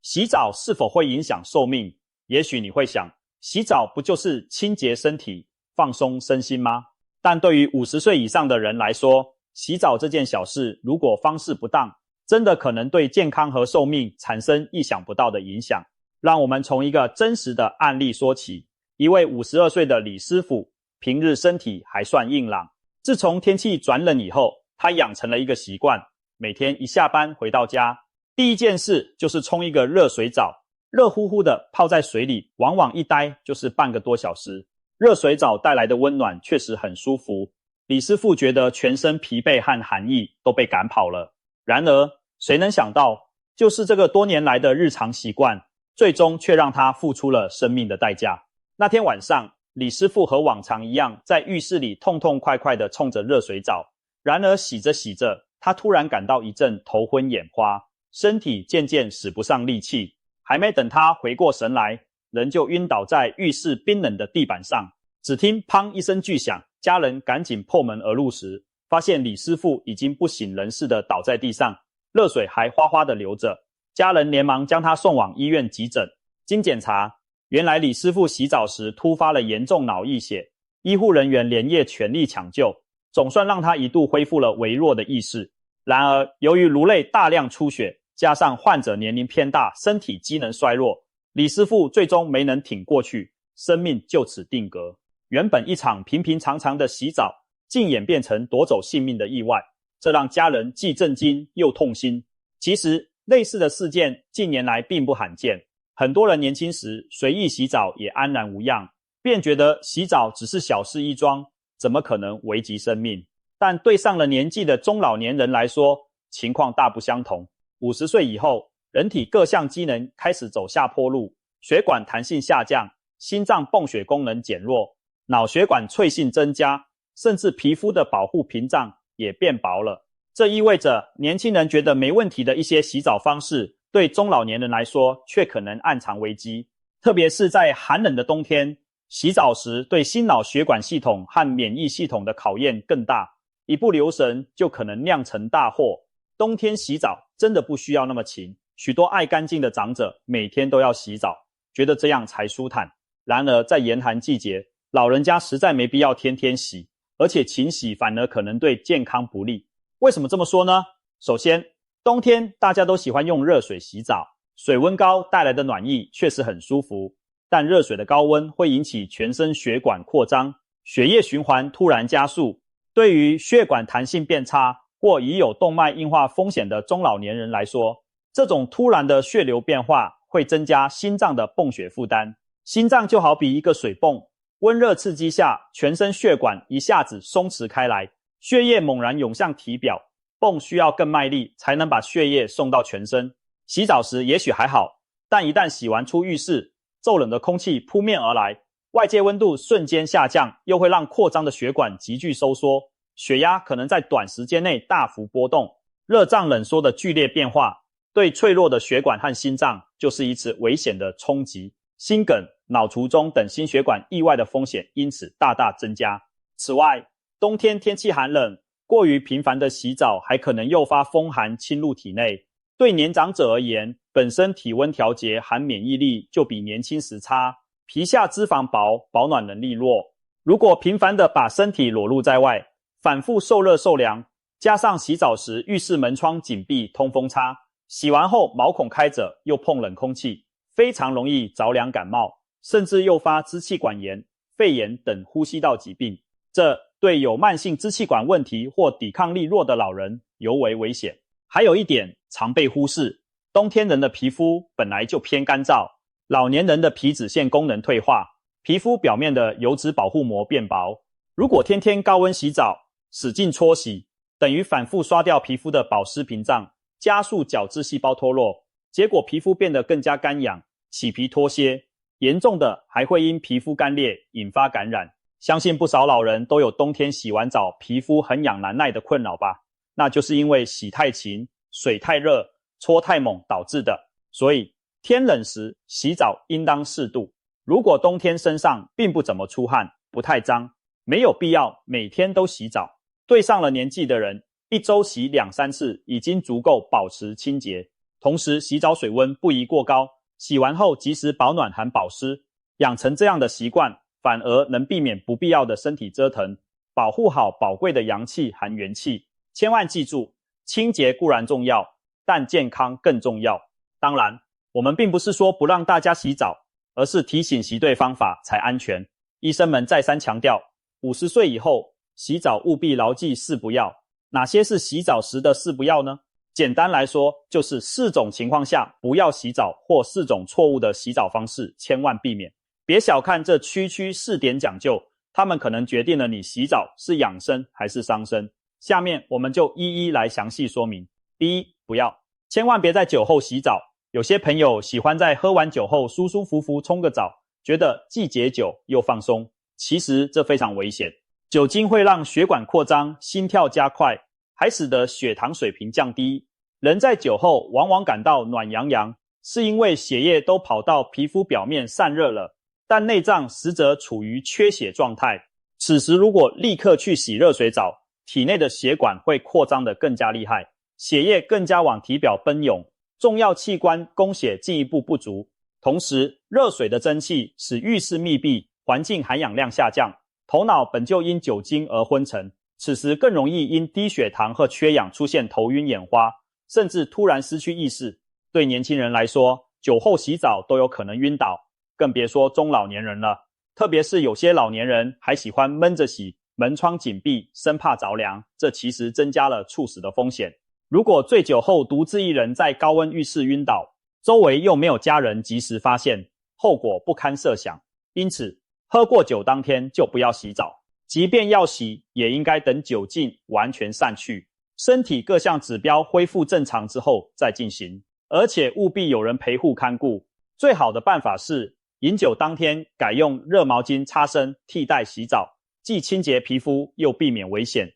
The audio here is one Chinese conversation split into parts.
洗澡是否會影響壽命？也許你會想，洗澡不就是清潔身體、放鬆身心嗎？但對於50歲以上的人來說，洗澡這件小事如果方式不當，真的可能對健康和壽命產生意想不到的影響。讓我們從一個真實的案例說起。一位52歲的李師傅，平日身體還算硬朗，自從天氣轉冷以後，他養成了一個習慣，每天一下班回到家，第一件事就是沖一個熱水澡，熱乎乎的泡在水裡，往往一待就是半個多小時。熱水澡帶來的溫暖確實很舒服，李師傅覺得全身疲憊和寒意都被趕跑了。然而，誰能想到，就是這個多年來的日常習慣，最終卻讓他付出了生命的代價。那天晚上，李師傅和往常一樣，在浴室裡痛痛快快地沖着熱水澡。然而洗着洗着，他突然感到一陣頭昏眼花，身體漸漸使不上力氣。還沒等他回過神來，人就暈倒在浴室冰冷的地板上。只聽砰一聲巨響，家人趕緊破門而入時，發現李師傅已經不省人事地倒在地上，熱水還嘩嘩地流着。家人連忙將他送往醫院急診。經檢查，原來李師傅洗澡時突發了嚴重腦溢血，醫護人員連夜全力搶救，總算讓他一度恢復了微弱的意識。然而，由於顱內大量出血，加上患者年齡偏大，身體機能衰弱，李師傅最終沒能挺過去，生命就此定格。原本一場平平常常的洗澡，竟演變成奪走性命的意外，這讓家人既震驚又痛心。其實，類似的事件近年來並不罕見，很多人年輕時隨意洗澡也安然無恙，便覺得洗澡只是小事一樁，怎麼可能危及生命？但對上了年紀的中老年人來說，情況大不相同。50歲以後，人體各項機能開始走下坡路，血管彈性下降，心臟泵血功能減弱，腦血管脆性增加，甚至皮膚的保護屏障也變薄了。這意味着年輕人覺得沒問題的一些洗澡方式，對中老年人來說卻可能暗藏危機。特別是在寒冷的冬天，洗澡時對心腦血管系統和免疫系統的考驗更大，一不留神就可能釀成大禍。冬天洗澡真的不需要那麼勤，許多愛乾淨的長者每天都要洗澡，覺得這樣才舒坦。然而在嚴寒季節，老人家實在沒必要天天洗，而且勤洗反而可能對健康不利。為什麼這麼說呢？首先，冬天大家都喜歡用熱水洗澡，水溫高帶來的暖意確實很舒服，但熱水的高溫會引起全身血管擴張，血液循環突然加速，對於血管彈性變差或已有動脈硬化風險的中老年人來說，這種突然的血流變化會增加心臟的泵血負擔。心臟就好比一個水泵，溫熱刺激下，全身血管一下子鬆弛開來，血液猛然湧向體表，泵需要更賣力才能把血液送到全身。洗澡時也許還好，但一旦洗完出浴室，驟冷的空氣撲面而來，外界溫度瞬間下降，又會讓擴張的血管急劇收縮，血壓可能在短時間內大幅波動，熱脹冷縮的劇烈變化，對脆弱的血管和心臟就是一次危險的衝擊，心梗、腦卒中等心血管意外的風險因此大大增加。此外，冬天天氣寒冷，過於頻繁的洗澡還可能誘發風寒侵入體內。對年長者而言，本身體溫調節和免疫力就比年輕時差，皮下脂肪薄，保暖能力弱。如果頻繁地把身體裸露在外，反覆受熱受涼，加上洗澡時浴室門窗緊閉通風差，洗完後毛孔開着又碰冷空氣，非常容易着涼感冒，甚至誘發支氣管炎、肺炎等呼吸道疾病。這對有慢性支氣管問題或抵抗力弱的老人尤為危險。還有一點常被忽視，冬天人的皮膚本來就偏乾燥，老年人的皮脂腺功能退化，皮膚表面的油脂保護膜變薄。如果天天高溫洗澡，使勁搓洗，等於反覆刷掉皮膚的保濕屏障，加速角質細胞脫落，結果皮膚變得更加乾癢，起皮脫屑，嚴重的還會因皮膚乾裂引發感染。相信不少老人都有冬天洗完澡皮膚很癢難耐的困擾吧？那就是因為洗太勤、水太熱、搓太猛導致的。所以天冷時洗澡應當適度。如果冬天身上並不怎麼出汗，不太髒，沒有必要每天都洗澡。對上了年紀的人，一周洗2-3次已經足夠保持清潔。同時洗澡水溫不宜過高，洗完後及時保暖含保濕。養成這樣的習慣，反而能避免不必要的身體折騰，保護好寶貴的陽氣含元氣。千萬記住，清潔固然重要，但健康更重要。當然，我們並不是說不讓大家洗澡，而是提醒洗對方法才安全。醫生們再三強調，50歲以後洗澡務必牢記4不要。哪些是洗澡時的4不要呢？簡單來說，就是4種情況下不要洗澡，或4種錯誤的洗澡方式，千萬避免。別小看這區區4點講究，它們可能決定了你洗澡是養生還是傷身。下面我們就一一來詳細說明。第一，不要，千萬別在酒後洗澡。有些朋友喜歡在喝完酒後舒舒服服沖個澡，覺得既解酒又放鬆。其實這非常危險，酒精會讓血管擴張，心跳加快，還使得血糖水平降低。人在酒後往往感到暖洋洋，是因為血液都跑到皮膚表面散熱了，但內臟實則處於缺血狀態。此時如果立刻去洗熱水澡，體內的血管會擴張得更加厲害，血液更加往體表奔湧，重要器官供血進一步不足。同時，熱水的蒸汽使浴室密閉，環境含氧量下降，頭腦本就因酒精而昏沉，此時更容易因低血糖和缺氧出現頭暈眼花，甚至突然失去意識。對年輕人來說，酒後洗澡都有可能暈倒，更別說中老年人了。特別是有些老年人還喜歡悶着洗，門窗緊閉，生怕着涼，這其實增加了猝死的風險。如果醉酒後獨自一人在高溫浴室暈倒，周圍又沒有家人及時發現，後果不堪設想。因此，喝過酒當天就不要洗澡，即便要洗，也應該等酒勁完全散去，身體各項指標恢復正常之後再進行，而且務必有人陪護看顧。最好的辦法是，飲酒當天改用熱毛巾擦身替代洗澡，既清潔皮膚又避免危險。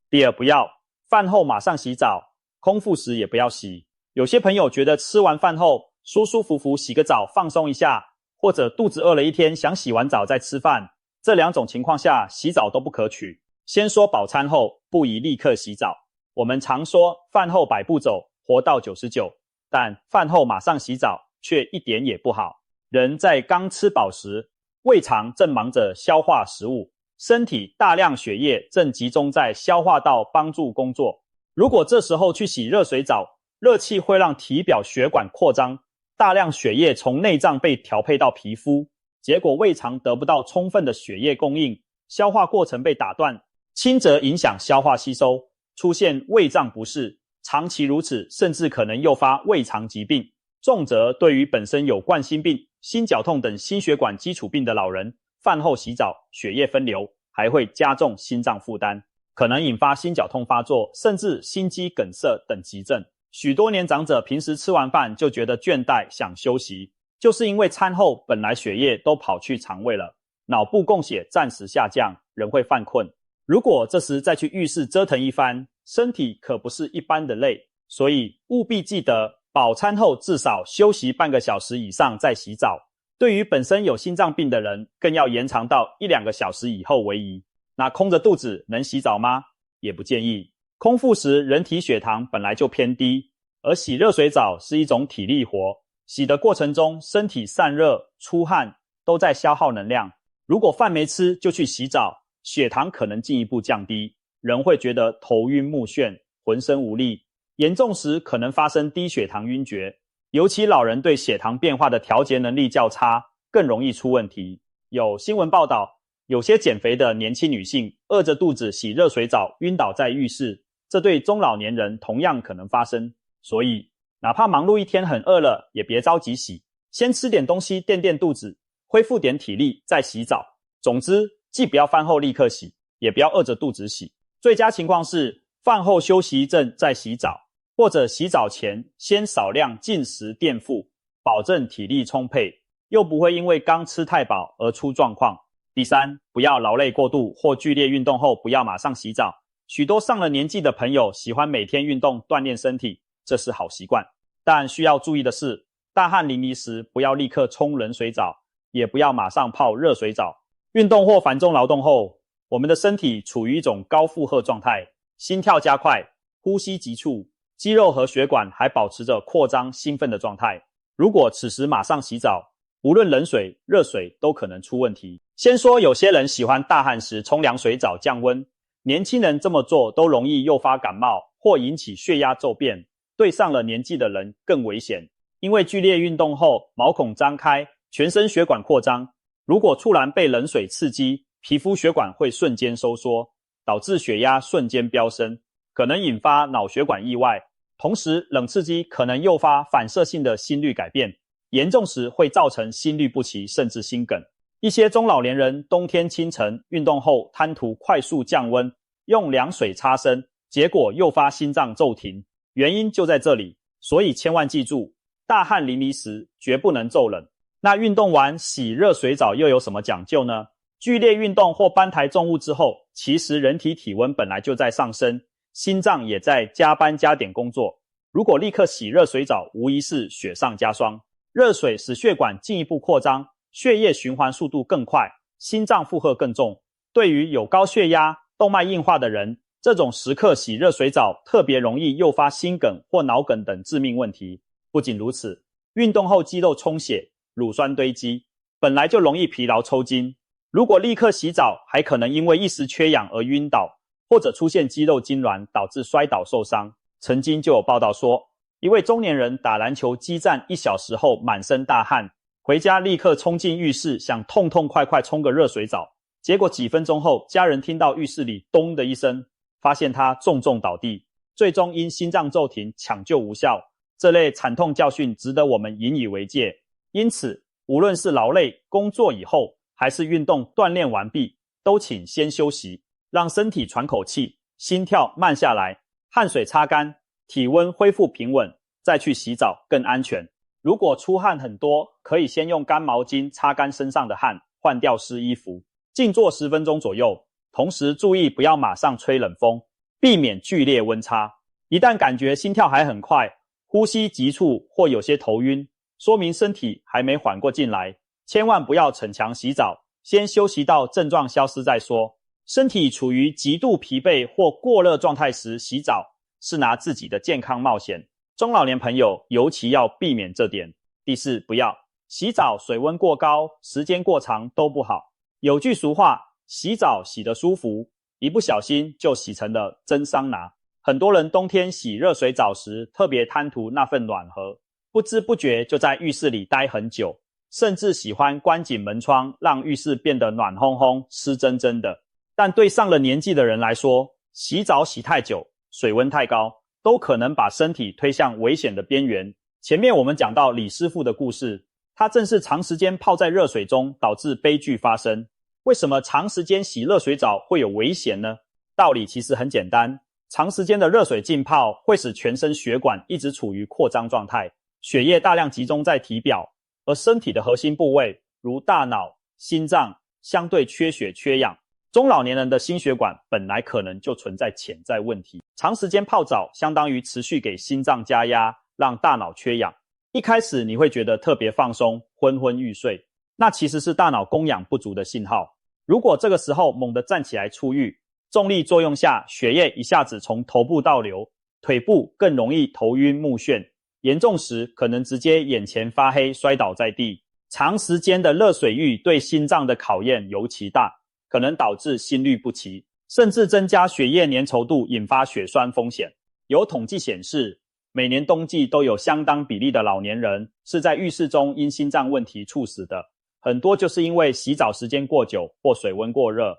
第二，不要飯後馬上洗澡，空腹時也不要洗。有些朋友覺得吃完飯後舒舒服服洗個澡放鬆一下，或者肚子餓了一天想洗完澡再吃飯，這2種情況下洗澡都不可取。先說飽餐後不宜立刻洗澡。我們常說飯後100步走，活到99，但飯後馬上洗澡卻一點也不好。人在剛吃飽時，胃腸正忙着消化食物，身體大量血液正集中在消化道幫助工作。如果這時候去洗熱水澡，熱氣會讓體表血管擴張，大量血液從內臟被調配到皮膚，結果胃腸得不到充分的血液供應，消化過程被打斷，輕則影響消化吸收，出現胃脹不適，長期如此甚至可能誘發胃腸疾病，重則對於本身有冠心病、心絞痛等心血管基礎病的老人，飯後洗澡血液分流，還會加重心臟負擔，可能引發心絞痛發作，甚至心肌梗塞等急症。許多年長者平時吃完飯就覺得倦怠想休息，就是因為餐後本來血液都跑去腸胃了，腦部供血暫時下降，人會犯困。如果這時再去浴室折騰一番，身體可不是一般的累，所以務必記得飽餐後至少休息半個小時以上再洗澡。對於本身有心臟病的人，更要延長到1-2個小時以後為宜。那空着肚子能洗澡嗎？也不建議。空腹時人體血糖本來就偏低，而洗熱水澡是一種體力活，洗的過程中身體散熱、出汗都在消耗能量。如果飯沒吃就去洗澡，血糖可能進一步降低，人會覺得頭暈目眩、渾身無力，嚴重時可能發生低血糖暈厥。尤其老人對血糖變化的調節能力較差，更容易出問題。有新聞報道，有些減肥的年輕女性餓着肚子洗熱水澡暈倒在浴室，這對中老年人同樣可能發生。所以哪怕忙碌一天很餓了，也別着急洗，先吃點東西墊墊肚子，恢復點體力再洗澡。總之，既不要飯後立刻洗，也不要餓着肚子洗。最佳情況是飯後休息一陣再洗澡，或者洗澡前先少量進食墊腹，保證體力充沛，又不會因為剛吃太飽而出狀況。第三，不要勞累過度或劇烈運動後不要馬上洗澡。許多上了年紀的朋友喜歡每天運動鍛鍊身體，這是好習慣，但需要注意的是，大汗淋漓時不要立刻沖冷水澡，也不要馬上泡熱水澡。運動或繁重勞動後，我們的身體處於一種高負荷狀態，心跳加快，呼吸急促，肌肉和血管還保持着擴張興奮的狀態。如果此時馬上洗澡，無論冷水、熱水都可能出問題。先說有些人喜歡大汗時沖涼水澡降溫，年輕人這麼做都容易誘發感冒或引起血壓驟變，對上了年紀的人更危險。因為劇烈運動後毛孔張開，全身血管擴張，如果突然被冷水刺激，皮膚血管會瞬間收縮，導致血壓瞬間飆升，可能引發腦血管意外。同時，冷刺激可能誘發反射性的心率改變，嚴重時會造成心律不齊甚至心梗。一些中老年人冬天清晨運動後貪圖快速降溫，用涼水擦身，結果誘發心臟驟停，原因就在這裡。所以千萬記住，大汗淋漓時絕不能驟冷。那運動完洗熱水澡又有什麼講究呢？劇烈運動或搬抬重物之後，其實人體體溫本來就在上升，心臟也在加班加點工作。如果立刻洗熱水澡，無疑是雪上加霜。熱水使血管進一步擴張，血液循環速度更快，心臟負荷更重。對於有高血壓、動脈硬化的人，這種時刻洗熱水澡特別容易誘發心梗或腦梗等致命問題。不僅如此，運動後肌肉充血，乳酸堆積，本來就容易疲勞抽筋，如果立刻洗澡，還可能因為一時缺氧而暈倒，或者出現肌肉痙攣，導致摔倒受傷。曾經就有報道說，一位中年人打籃球激戰1小時後滿身大汗，回家立刻衝進浴室，想痛痛快快沖個熱水澡，結果幾分鐘後，家人聽到浴室裡咚的一聲，發現他重重倒地，最終因心臟驟停搶救無效。這類慘痛教訓值得我們引以為戒。因此，無論是勞累工作以後，還是運動鍛鍊完畢，都請先休息，讓身體喘口氣，心跳慢下來，汗水擦乾，體溫恢復平穩，再去洗澡更安全。如果出汗很多，可以先用乾毛巾擦乾身上的汗，換掉濕衣服，靜坐10分鐘左右。同時注意不要馬上吹冷風，避免劇烈溫差。一旦感覺心跳還很快，呼吸急促或有些頭暈，說明身體還沒緩過勁來，千萬不要逞強洗澡，先休息到症狀消失再說。身體處於極度疲憊或過熱狀態時洗澡，是拿自己的健康冒險。中老年朋友尤其要避免這點。第四，不要洗澡水溫過高，時間過長都不好。有句俗話，洗澡洗得舒服，一不小心就洗成了真桑拿。很多人冬天洗熱水澡時特別貪圖那份暖和，不知不覺就在浴室裡待很久，甚至喜歡關緊門窗，讓浴室變得暖烘烘、濕蒸蒸的。但對上了年紀的人來說，洗澡洗太久，水溫太高，都可能把身體推向危險的邊緣。前面我們講到李師傅的故事，他正是長時間泡在熱水中，導致悲劇發生。為什麼長時間洗熱水澡會有危險呢？道理其實很簡單，長時間的熱水浸泡會使全身血管一直處於擴張狀態，血液大量集中在體表，而身體的核心部位如大腦、心臟相對缺血缺氧。中老年人的心血管本來可能就存在潛在問題，長時間泡澡相當於持續給心臟加壓，讓大腦缺氧。一開始你會覺得特別放鬆，昏昏欲睡，那其實是大腦供氧不足的信號。如果這個時候猛地站起來出浴，重力作用下血液一下子從頭部倒流，腿部更容易頭暈目眩，嚴重時可能直接眼前發黑摔倒在地。長時間的熱水浴對心臟的考驗尤其大，可能導致心律不齊，甚至增加血液粘稠度，引發血栓風險。有統計顯示，每年冬季都有相當比例的老年人是在浴室中因心臟問題猝死的，很多就是因為洗澡時間過久或水溫過熱。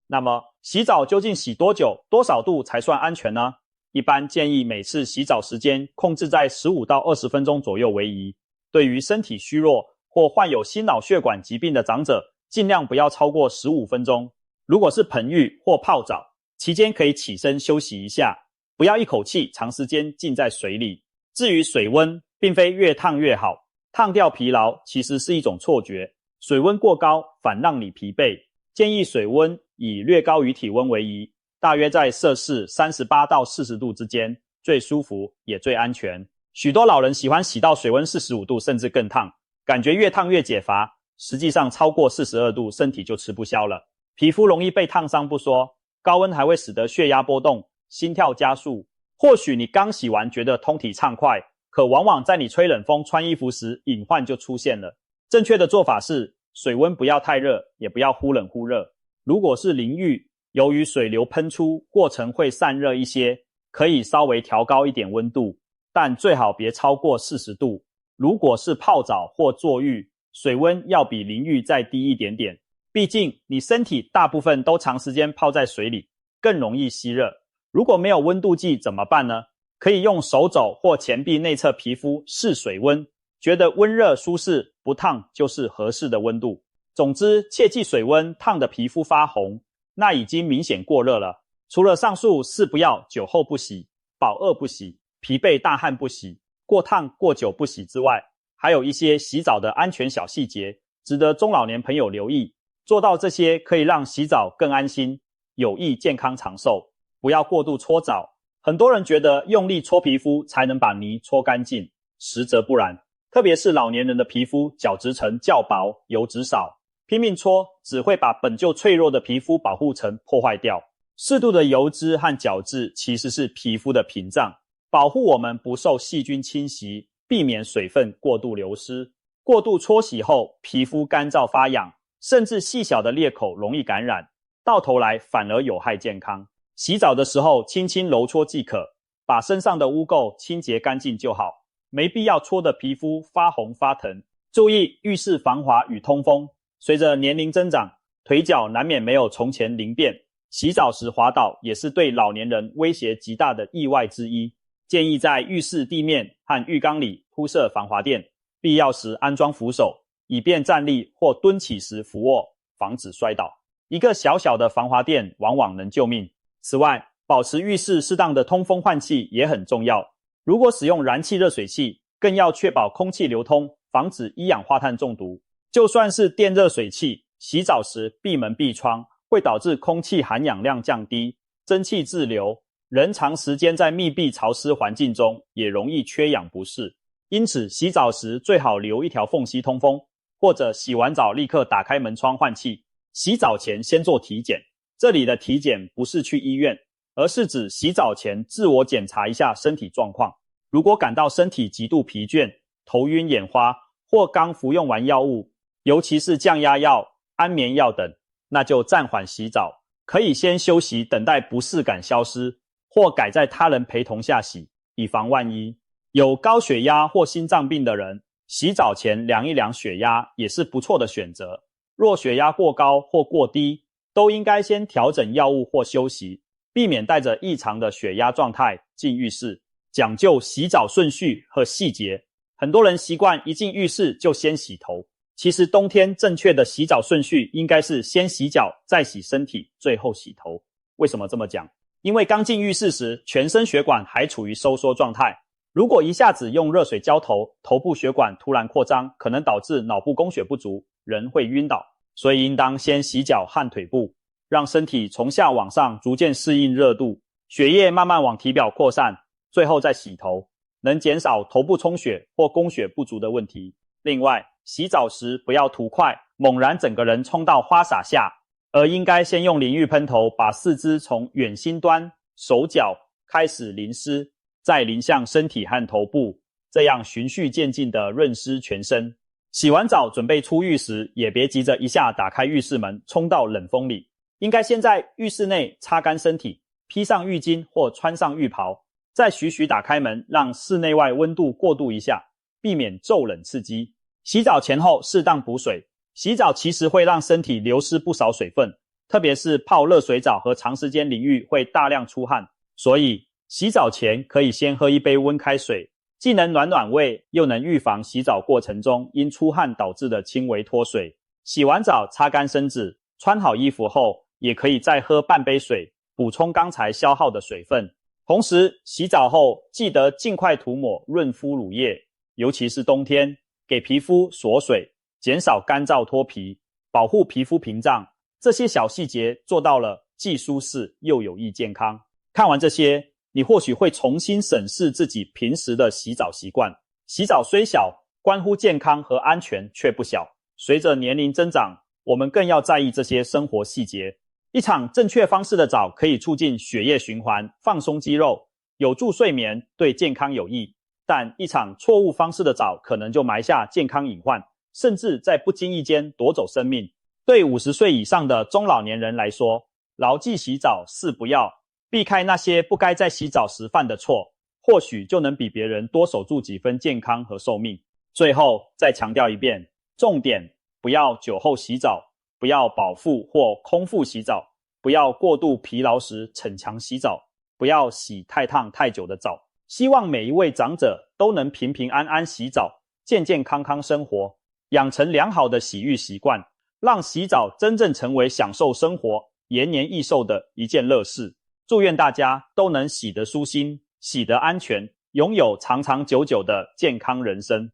那麼洗澡究竟洗多久、多少度才算安全呢？一般建議每次洗澡時間控制在15到20分鐘左右為宜。對於身體虛弱或患有心腦血管疾病的長者，盡量不要超過15分鐘。如果是盆浴或泡澡，期間可以起身休息一下，不要一口氣長時間浸在水裡。至於水溫，並非越燙越好，燙掉疲勞其實是一種錯覺，水溫過高反讓你疲憊。建議水溫以略高於體溫為宜，大約在攝氏38到40度之間，最舒服也最安全。許多老人喜歡洗到水溫45度甚至更燙，感覺越燙越解乏，實際上超過42度身體就吃不消了，皮膚容易被燙傷不說，高溫還會使得血壓波動、心跳加速、或許你剛洗完覺得通體暢快，可往往在你吹冷風穿衣服時，隱患就出現了。正確的做法是，水溫不要太熱，也不要忽冷忽熱。如果是淋浴，由於水流噴出，過程會散熱一些，可以稍微調高一點溫度，但最好別超過40度。如果是泡澡或坐浴，水溫要比淋浴再低一點點，畢竟你身體大部分都長時間泡在水裡，更容易吸熱。如果沒有溫度計怎麼辦呢？可以用手肘或前臂內側皮膚試水溫，覺得溫熱舒適，不燙就是合適的溫度。總之，切記水溫燙的皮膚發紅，那已經明顯過熱了。除了上述4不要：酒後不洗、飽餓不洗、疲憊大汗不洗、過燙過久不洗之外，還有一些洗澡的安全小細節，值得中老年朋友留意。做到這些，可以讓洗澡更安心，有益健康長壽。不要過度搓澡，很多人覺得用力搓皮膚才能把泥搓乾淨，實則不然。特別是老年人的皮膚角質層較薄，油脂少，拼命搓只會把本就脆弱的皮膚保護層破壞掉。適度的油脂和角質其實是皮膚的屏障，保護我們不受細菌侵襲，避免水分過度流失。過度搓洗後，皮膚乾燥發癢，甚至細小的裂口容易感染，到頭來反而有害健康。洗澡的時候輕輕揉搓即可，把身上的污垢清潔乾淨就好，沒必要搓得皮膚發紅發疼。注意浴室防滑與通風，隨着年齡增長，腿腳難免沒有從前靈便，洗澡時滑倒也是對老年人威脅極大的意外之一。建議在浴室地面和浴缸裡鋪設防滑墊，必要時安裝扶手，以便站立或蹲起時扶臥，防止摔倒。一個小小的防滑墊往往能救命。此外，保持浴室適當的通風換氣也很重要。如果使用燃氣熱水器，更要確保空氣流通，防止一氧化碳中毒。就算是電熱水器，洗澡時閉門閉窗，會導致空氣含氧量降低，蒸汽滯留，人長時間在密閉潮濕環境中，也容易缺氧不適。因此，洗澡時最好留一條縫隙通風，或者洗完澡立刻打開門窗換氣。洗澡前先做體檢。這裡的體檢不是去醫院，而是指洗澡前自我檢查一下身體狀況。如果感到身體極度疲倦、頭暈眼花，或剛服用完藥物，尤其是降壓藥、安眠藥等，那就暫緩洗澡，可以先休息等待不適感消失，或改在他人陪同下洗，以防萬一。有高血壓或心臟病的人，洗澡前量一量血壓也是不錯的選擇。若血壓過高或過低，都應該先調整藥物或休息，避免帶着異常的血壓狀態進浴室。講究洗澡順序和細節，很多人習慣一進浴室就先洗頭。其實冬天正確的洗澡順序應該是先洗腳，再洗身體，最後洗頭。為什麼這麼講？因為剛進浴室時，全身血管還處於收縮狀態，如果一下子用熱水澆頭，頭部血管突然擴張，可能導致腦部供血不足，人會暈倒。所以應當先洗腳和腿部，讓身體從下往上逐漸適應熱度，血液慢慢往體表擴散，最後再洗頭，能減少頭部充血或供血不足的問題。另外，洗澡時不要圖快，猛然整個人衝到花灑下，而應該先用淋浴噴頭把四肢從遠心端、手腳開始淋濕，再淋向身體和頭部，這樣循序漸進地潤濕全身。洗完澡準備出浴時，也別急着一下打開浴室門衝到冷風裡，應該先在浴室內擦乾身體，披上浴巾或穿上浴袍，再徐徐打開門，讓室內外溫度過渡一下，避免驟冷刺激。洗澡前後適當補水，洗澡其實會讓身體流失不少水分，特別是泡熱水澡和長時間淋浴會大量出汗，所以洗澡前可以先喝一杯溫開水，既能暖暖胃，又能預防洗澡過程中因出汗導致的輕微脫水。洗完澡擦乾身子，穿好衣服後，也可以再喝半杯水，補充剛才消耗的水分。同時，洗澡後記得盡快塗抹潤膚乳液，尤其是冬天，給皮膚鎖水，減少乾燥脫皮，保護皮膚屏障。這些小細節做到了，既舒適又有益健康。看完這些，你或許會重新審視自己平時的洗澡習慣。洗澡雖小，關乎健康和安全卻不小。隨着年齡增長，我們更要在意這些生活細節。一場正確方式的澡可以促進血液循環，放鬆肌肉，有助睡眠，對健康有益。但一場錯誤方式的澡可能就埋下健康隱患，甚至在不經意間奪走生命。對50歲以上的中老年人來說，牢記洗澡是不要，避開那些不該在洗澡時犯的錯，或許就能比別人多守住幾分健康和壽命。最後再強調一遍，重點不要酒後洗澡，不要飽腹或空腹洗澡，不要過度疲勞時逞強洗澡，不要洗太燙太久的澡。希望每一位長者都能平平安安洗澡，健健康康生活，養成良好的洗浴習慣，讓洗澡真正成為享受生活、延年益壽的一件樂事。祝願大家都能洗得舒心，洗得安全，擁有長長久久的健康人生。